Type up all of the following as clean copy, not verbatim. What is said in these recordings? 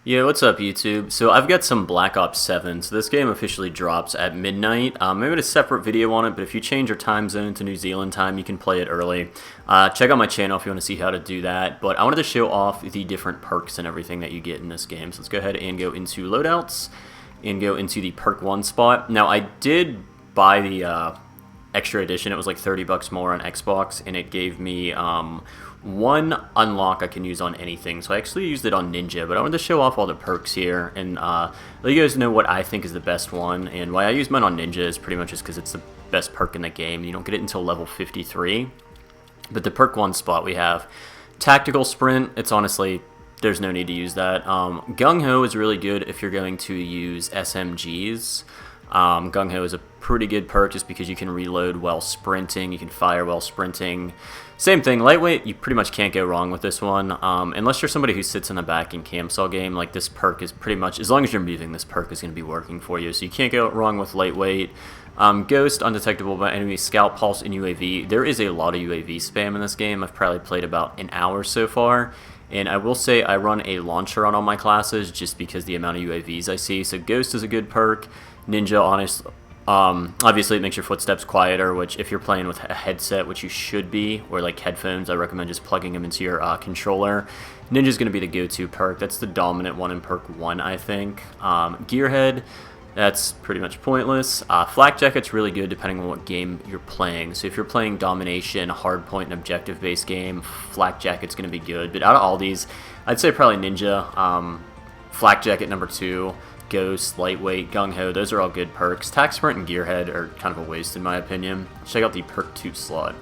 Yeah, what's up, YouTube? So I've got some Black Ops 7, so this game officially drops at midnight. Maybe a separate video on it, but if you change your time zone to New Zealand time, you can play it early. Check out my channel if you want to see how to do that, but I wanted to show off the different perks and everything that you get in this game. So let's go ahead and go into loadouts and go into the perk 1 spot. Now, I did buy the extra edition. It was like 30 bucks more on Xbox, and it gave me one unlock I can use on anything. So I actually used it on Ninja, but I wanted to show off all the perks here and let you guys know what I think is the best one. And why I use mine on Ninja is pretty much just because it's the best perk in the game. You don't get it until level 53. But the perk 1 spot, we have Tactical Sprint. It's honestly, there's no need to use that. Gung Ho is really good if you're going to use SMGs. Gung Ho is a pretty good perk just because you can reload while sprinting, you can fire while sprinting. Same thing, lightweight, you pretty much can't go wrong with this one. Unless you're somebody who sits in the back and camps all game, like this perk is pretty much, as long as you're moving, this perk is going to be working for you. So you can't go wrong with lightweight. Ghost, undetectable by enemy, Scout, Pulse, and UAV. There is a lot of UAV spam in this game. I've probably played about an hour so far. And I will say I run a launcher on all my classes just because the amount of UAVs I see. So Ghost is a good perk. Ninja, obviously it makes your footsteps quieter, which if you're playing with a headset, which you should be, or like headphones, I recommend just plugging them into your controller. Ninja's going to be the go-to perk. That's the dominant one in perk 1, I think. Gearhead, that's pretty much pointless. Flak Jacket's really good depending on what game you're playing. So if you're playing domination, hardpoint, and objective-based game, Flak Jacket's going to be good. But out of all these, I'd say probably Ninja, Flak Jacket number 2, Ghost, Lightweight, Gung Ho, those are all good perks. Tac Sprint and Gearhead are kind of a waste in my opinion. Check out the perk 2 slot.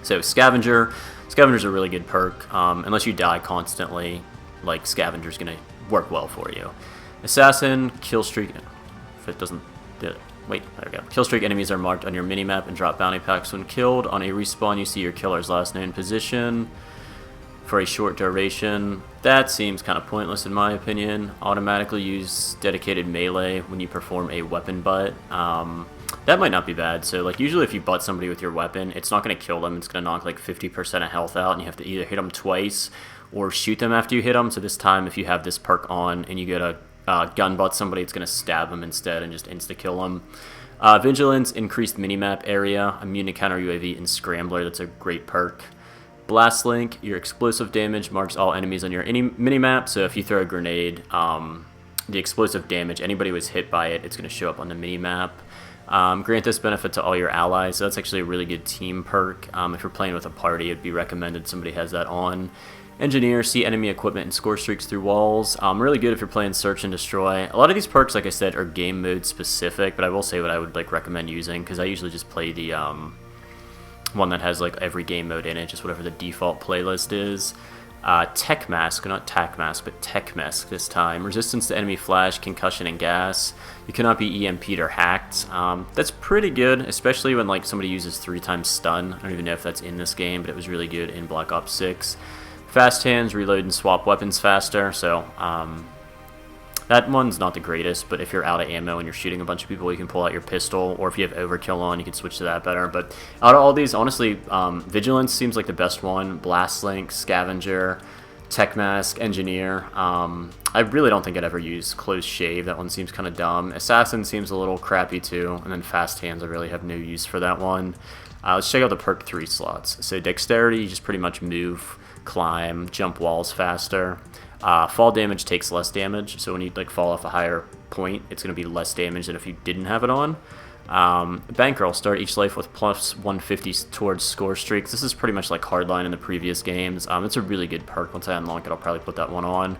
So Scavenger, Scavenger's a really good perk. Unless you die constantly, like Scavenger's going to work well for you. Assassin, Killstreak, if it doesn't, wait, there we go. Killstreak enemies are marked on your minimap and drop bounty packs when killed. On a respawn, you see your killer's last known position for a short duration. That seems kind of pointless in my opinion. Automatically use dedicated melee when you perform a weapon butt. That might not be bad. So like usually if you butt somebody with your weapon, it's not going to kill them. It's going to knock like 50% of health out, and you have to either hit them twice or shoot them after you hit them. So this time if you have this perk on and you go to gun butt somebody, it's going to stab them instead and just insta-kill them. Vigilance, increased minimap area, immune to counter UAV, and Scrambler. That's a great perk. Blast Link, your explosive damage marks all enemies on your minimap, so if you throw a grenade, the explosive damage, anybody who was hit by it, it's going to show up on the minimap. Grant this benefit to all your allies, so that's actually a really good team perk. If you're playing with a party, it'd be recommended somebody has that on. Engineer, see enemy equipment and score streaks through walls. Really good if you're playing Search and Destroy. A lot of these perks, like I said, are game mode specific, but I will say what I would like recommend using, because I usually just play the one that has like every game mode in it, just whatever the default playlist is. Tech Mask, not Tac Mask, but Tech Mask this time. Resistance to enemy flash, concussion, and gas. You cannot be EMP'd or hacked. That's pretty good, especially when like somebody uses 3 times stun. I don't even know if that's in this game, but it was really good in Black Ops 6. Fast hands, reload and swap weapons faster, so that one's not the greatest, but if you're out of ammo and you're shooting a bunch of people, you can pull out your pistol, or if you have overkill on, you can switch to that better. But out of all these, honestly, Vigilance seems like the best one. Blast Link, Scavenger, Tech Mask, Engineer. I really don't think I'd ever use Close Shave. That one seems kind of dumb. Assassin seems a little crappy too, and then Fast Hands, I really have no use for that one. Let's check out the perk 3 slots. So Dexterity, you just pretty much move, climb, jump walls faster. Fall damage takes less damage, so when you like fall off a higher point, it's going to be less damage than if you didn't have it on. Bankroll, start each life with plus 150 towards score streaks. This is pretty much like Hardline in the previous games. It's a really good perk. Once I unlock it, I'll probably put that one on.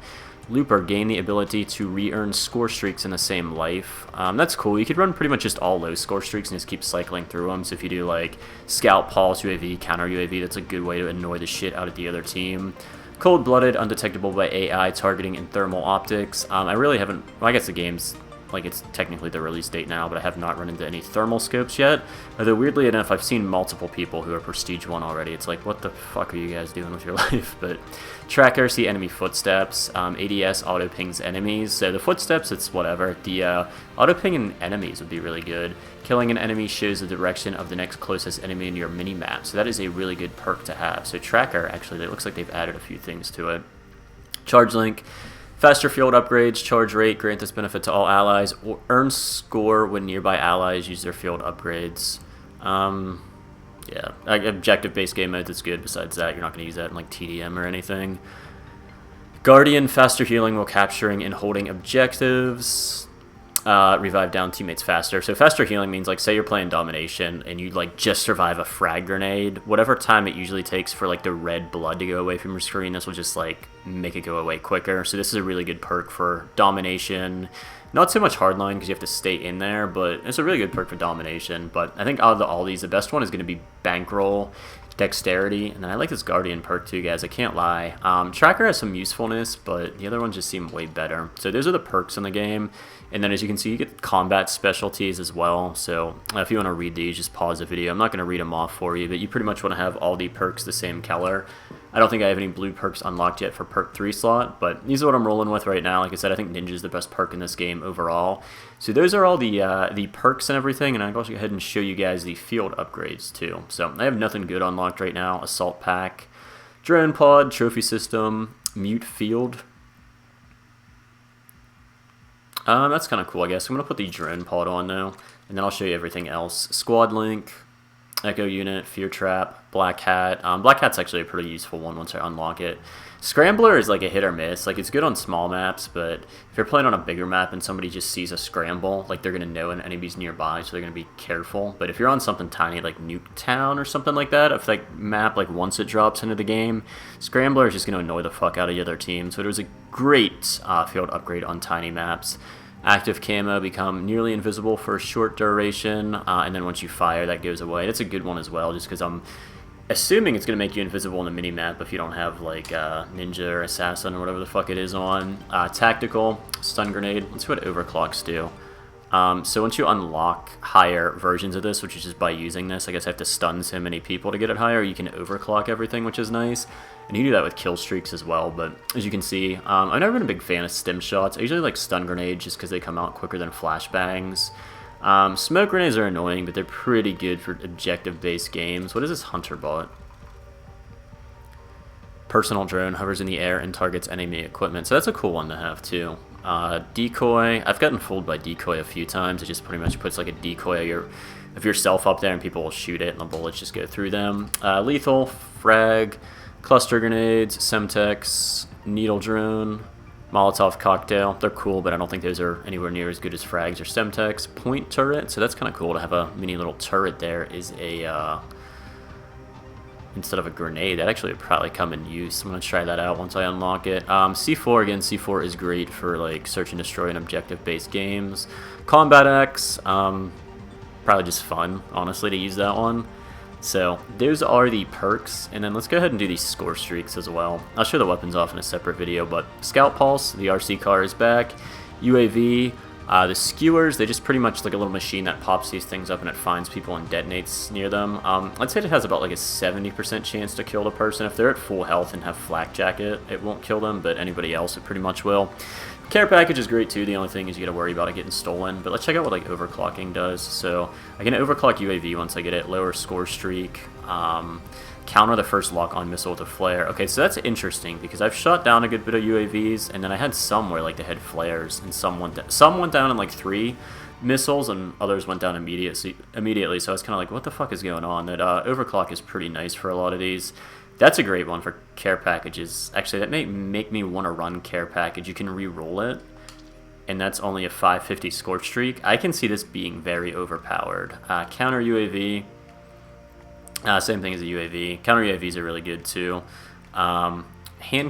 Looper, gain the ability to re-earn score streaks in the same life. That's cool. You could run pretty much just all low score streaks and just keep cycling through them. So if you do like Scout, Pulse, UAV, counter UAV, that's a good way to annoy the shit out of the other team. Cold-blooded, undetectable by AI, targeting, and thermal optics. I really haven't, well, I guess the game's, like it's technically the release date now, but I have not run into any thermal scopes yet. Although weirdly enough, I've seen multiple people who are Prestige 1 already. It's like, what the fuck are you guys doing with your life? But Tracker, see enemy footsteps. ADS, auto-pings enemies. So the footsteps, it's whatever. The auto-ping enemies would be really good. Killing an enemy shows the direction of the next closest enemy in your mini-map. So that is a really good perk to have. So Tracker, actually, it looks like they've added a few things to it. Charge Link. Faster field upgrades, charge rate, grant this benefit to all allies, or earn score when nearby allies use their field upgrades. Yeah, objective-based game modes, it's good. Besides that, you're not going to use that in like TDM or anything. Guardian, faster healing while capturing and holding objectives. Revive down teammates faster. So faster healing means, like, say you're playing domination and you like just survive a frag grenade. Whatever time it usually takes for like the red blood to go away from your screen, this will just like make it go away quicker. So this is a really good perk for domination. Not so much hardline because you have to stay in there, but it's a really good perk for domination. But I think out of all these, the best one is going to be Bankroll, Dexterity, and then I like this Guardian perk too, guys. I can't lie. Tracker has some usefulness, but the other ones just seem way better. So those are the perks in the game. And then as you can see, you get combat specialties as well. So if you want to read these, just pause the video. I'm not going to read them off for you, but you pretty much want to have all the perks the same color. I don't think I have any blue perks unlocked yet for perk 3 slot, but these are what I'm rolling with right now. Like I said, I think Ninja is the best perk in this game overall. So those are all the perks and everything, and I'll go ahead and show you guys the field upgrades too. So I have nothing good unlocked right now. Assault Pack, Drone Pod, Trophy System, Mute Field. That's kind of cool, I guess. I'm going to put the Drone Pod on now, and then I'll show you everything else. Squad Link, Echo Unit, Fear Trap, Black Hat. Black Hat's actually a pretty useful one once I unlock it. Scrambler is like a hit or miss. Like, it's good on small maps, but if you're playing on a bigger map and somebody just sees a scramble, like, they're going to know an enemy's nearby, so they're going to be careful. But if you're on something tiny like Nuketown or something like that, if that map, like, once it drops into the game, Scrambler is just going to annoy the fuck out of the other team. So it was a great field upgrade on tiny maps. Active camo, become nearly invisible for a short duration, and then once you fire, that goes away. That's a good one as well, just because I'm assuming it's going to make you invisible in the mini-map if you don't have, like, Ninja or Assassin or whatever the fuck it is on. Tactical, Stun Grenade. Let's see what Overclocks do. So once you unlock higher versions of this, which is just by using this, I guess I have to stun so many people to get it higher, you can overclock everything, which is nice. And you can do that with kill streaks as well, but as you can see, I've never been a big fan of stim shots. I usually like stun grenades just because they come out quicker than flashbangs. Smoke grenades are annoying, but they're pretty good for objective-based games. What is this Hunter bot? Personal drone, hovers in the air and targets enemy equipment. So that's a cool one to have too. Decoy, I've gotten fooled by Decoy a few times. It just pretty much puts like a decoy of yourself up there and people will shoot it and the bullets just go through them. Lethal, Frag, Cluster Grenades, Semtex, Needle Drone, Molotov Cocktail. They're cool, but I don't think those are anywhere near as good as Frags or Semtex. Point Turret, so that's kind of cool to have a mini little turret there is a... instead of a grenade. That actually would probably come in use. I'm going to try that out once I unlock it. C4, again, C4 is great for like search and destroy and objective-based games. Combat Axe, probably just fun, honestly, to use that one. So those are the perks, and then let's go ahead and do these score streaks as well. I'll show the weapons off in a separate video, but Scout Pulse, the RC car is back. UAV, the skewers, they just pretty much like a little machine that pops these things up and it finds people and detonates near them. I'd say it has about like a 70% chance to kill the person. If they're at full health and have Flak Jacket, it won't kill them, but anybody else it pretty much will. Care package is great too. The only thing is you gotta worry about it getting stolen. But let's check out what like overclocking does. So I can overclock UAV once I get it. Lower score streak. Counter the first lock-on missile with a flare. Okay, so that's interesting because I've shot down a good bit of UAVs, and then I had some where like they had flares, and some went down in like 3 missiles, and others went down immediately. So I was kind of like, what the fuck is going on? That overclock is pretty nice for a lot of these. That's a great one for care packages. Actually, that may make me want to run care package. You can re-roll it, and that's only a 550 score streak. I can see this being very overpowered. Counter UAV. Same thing as a UAV. Counter UAVs are really good too. Hand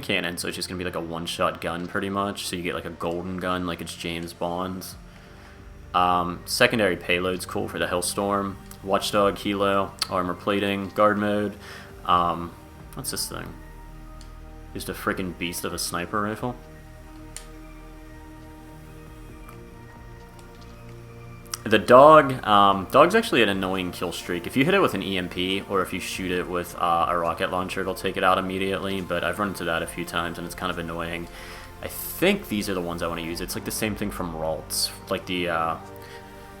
cannon, so it's just going to be like a one-shot gun pretty much. So you get like a golden gun like it's James Bond's. Secondary payload's cool for the Hellstorm. Watchdog Helo, armor plating, guard mode. What's this thing? Just a freaking beast of a sniper rifle. The dog, dog's actually an annoying kill streak. If you hit it with an EMP, or if you shoot it with a rocket launcher, it'll take it out immediately, but I've run into that a few times, and it's kind of annoying. I think these are the ones I want to use. It's like the same thing from Ralts, like the,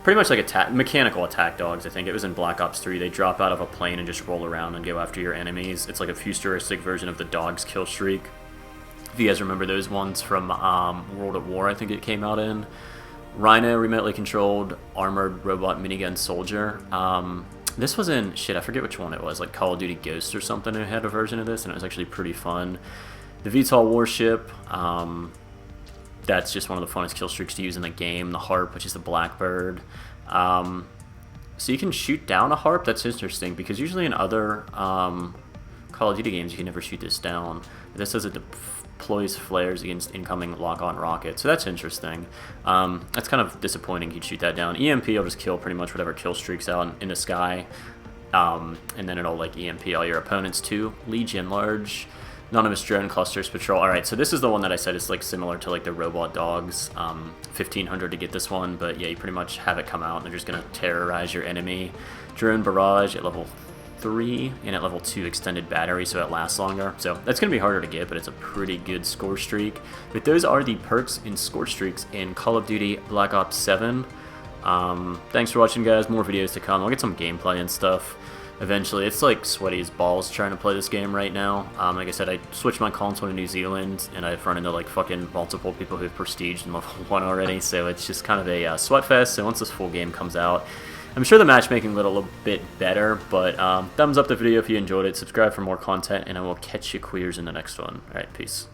pretty much like mechanical attack dogs, I think. It was in Black Ops 3. They drop out of a plane and just roll around and go after your enemies. It's like a futuristic version of the dog's kill streak. If you guys remember those ones from World at War, I think it came out in. Rhino, remotely controlled, armored robot minigun soldier. This was in, shit, I forget which one it was, like Call of Duty Ghost or something. It had a version of this, and it was actually pretty fun. The VTOL Warship, that's just one of the funnest kill streaks to use in the game. The Harp, which is the Blackbird. So you can shoot down a Harp. That's interesting, because usually in other Call of Duty games, you can never shoot this down. This says it deploys flares against incoming lock-on rockets, so that's interesting. That's kind of disappointing you'd shoot that down. EMP will just kill pretty much whatever kill streaks out in the sky, and then it'll like EMP all your opponents too. Legion, large anonymous drone clusters patrol. Alright, so this is the one that I said is like similar to like the robot dogs. 1500 to get this one, but yeah, you pretty much have it come out and they're just gonna terrorize your enemy. Drone barrage at level 3 and at level 2 extended battery, so it lasts longer. So that's going to be harder to get, but it's a pretty good score streak. But those are the perks and score streaks in Call of Duty Black Ops 7. Thanks for watching, guys. More videos to come. I'll get some gameplay and stuff eventually. It's like sweaty as balls trying to play this game right now. Like I said, I switched my console to New Zealand, and I've run into like fucking multiple people who've prestiged in level 1 already, so it's just kind of a sweat fest. So once this full game comes out, I'm sure the matchmaking will get a little bit better, but thumbs up the video if you enjoyed it, subscribe for more content, and I will catch you queers in the next one. Alright, peace.